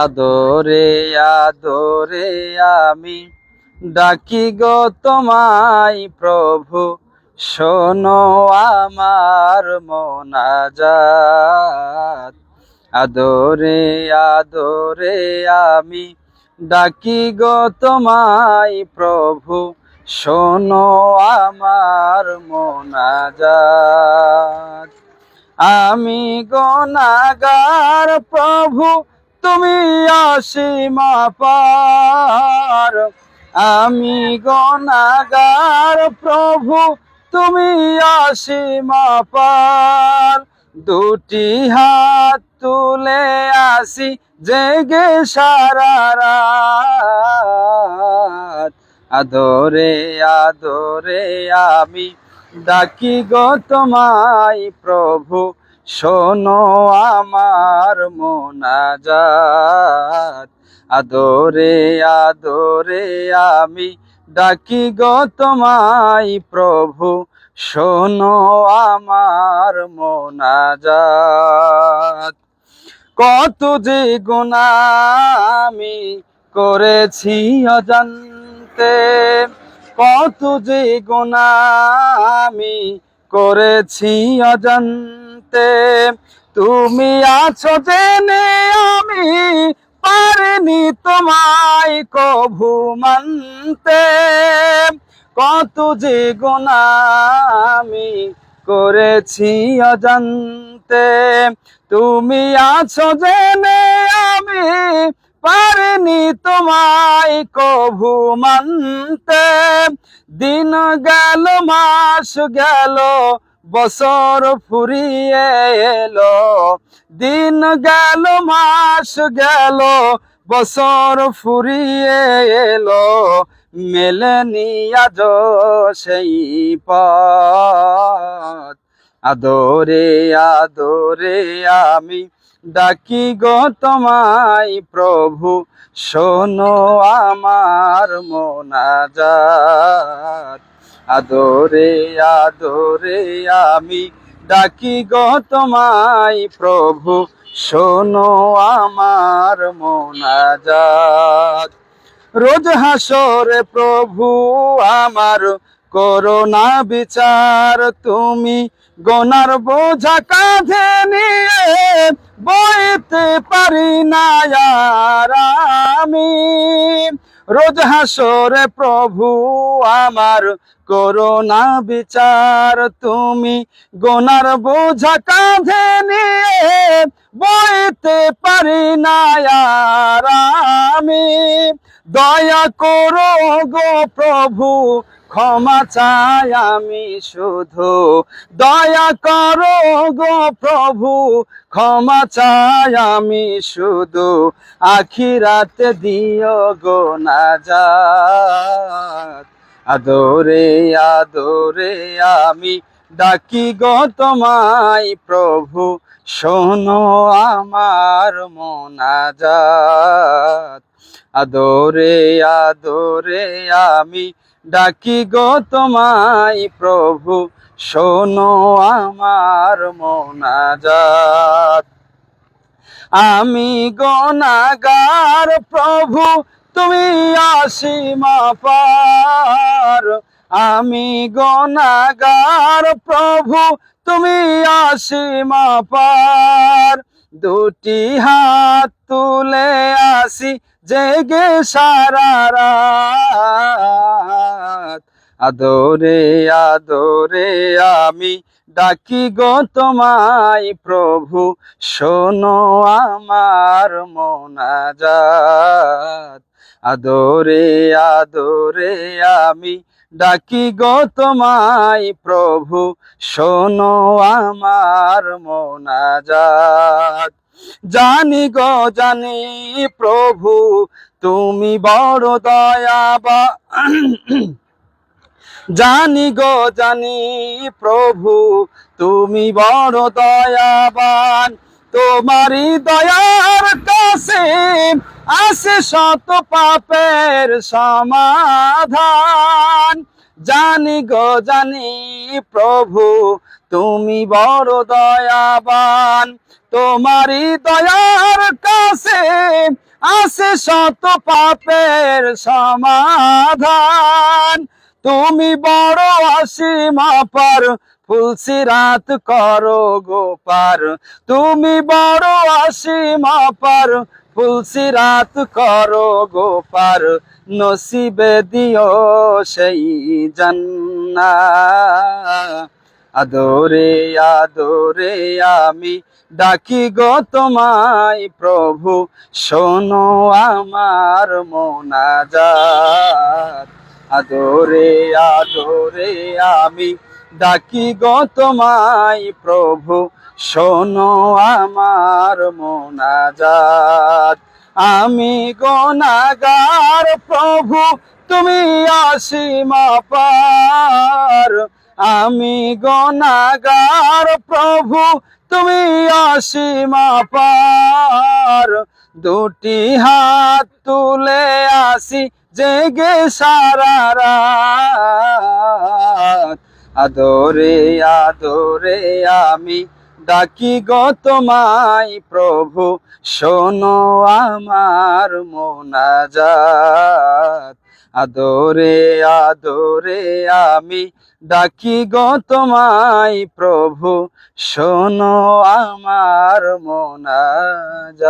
আদরে আদরে আমি ডাকি গো তোমায় প্রভু, শোনো আমার মোনাজাত। আদরে আদরে আমি ডাকি গো তোমায় প্রভু, শোনো আমার মোনাজাত। আমি গুনাহগার প্রভু, তুমি অসীম পার। আমি গুনাহগার প্রভু, তুমি অসীম পার। দুটি হাত তুলে আসি জেগে সারা রাত। আদরে আদরে আমি ডাকি গো তোমায় প্রভু, শোনো আমার মোনাজাত। আদরে আদরে আমি ডাকি গো তোমায় প্রভু, শোনো আমার মোনাজাত। কত যে গুনাহ আমি করেছি অজান্তে, কত যে গুনাহ আমি করেছি অজান্তে। তুমি আছো জেনে আমি পারিনি তোমায় কভু মানতে। কত যে গুনাহ আমি করেছি অজান্তে, তুমি আছো জেনে আমি পারিনি তোমায় কভু মানতে। দিন গেল মাস গেল বছর ফুরিয়ে এলো। দিন গেল মাস গেল বছর ফুরিয়ে এলো, মেলেনি আজও সেই পথ। আদরে আদরে আমি ডাকি গো তোমায় প্রভু, শোনো আমার মোনাজাত। আদরে আদরে আমি ডাকি গো তোমায় প্রভু, শোনো আমার মোনাজাত। রোজ হাসরে প্রভু আমার করোনা বিচার, তুমি গোনার বোঝা কাঁধে নিয়ে বইতে পারি না আর আমি। রোজ হাসরে প্রভু আমার করোনা বিচার, তুমি গোনার বোঝা কাঁধে নিয়ে বইতে পারি না আর আমি। দয়া করো গো প্রভু, ক্ষমা চাই আমি শুধু। দয়া করো গো প্রভু, ক্ষমা চাই আমি শুধু। আখিরাতে দিও গো নাজাত। আদরে আদরে আমি ডাকি গো তোমায় প্রভু, শোনো আমার মোনাজাত। আদরে আদরে আমি ডাকি গো তোমায় প্রভু, শোনো আমার মোনাজাত। আমি গুনাহগার প্রভু, তুমি অসীম পার। আমি গুনাহগার প্রভু, তুমি অসীম পার। দুটি হাত তুলে আসি জেগে সারা রাত। আদরে আদরে আমি ডাকি গো তোমায় প্রভু, শোনো আমার মোনাজাত। আদরে আদরে আমি ডাকি গো তোমায় প্রভু, শোনো আমার মোনাজাত। জানি গো জানি প্রভু, তুমি বড় দয়াবান। জানি গো জানি প্রভু, তুমি বড় দয়াবান। তোমারই দয়ার কাছে আসে শত পাপের সমাধান। জানি গো জানি প্রভু, তুমি বড় দয়াবান। তোমারই দয়ার কাছে আছে শত পাপের সমাধান। তুমি বড় অসীম অপার, ফুলসিরাত করো গোপার। তুমি বড় অসীম অপার, ফুলসিরাত করো গোপার। নসিবে দিও সেই জান্নাত। আদরে আদরে আমি ডাকি গো তোমায় প্রভু, শোনো আমার মোনাজাত। আদরে আদরে আমি ডাকি গো তোমায় প্রভু, শোনো আমার মোনাজাত। আমি গুনাহগার প্রভু, তুমি অসীম অপার। আমি গুনাহগার প্রভু, তুমি অসীম অপার। দুটি হাত তুলে আসি জেগে সারা রাত। আদরে আদরে আমি ডাকি গো তোমায় প্রভু, শোনো আমার মোনাজাত। আদরে আদরে আমি ডাকি গো তোমায় প্রভু, শোনো আমার মোনাজাত।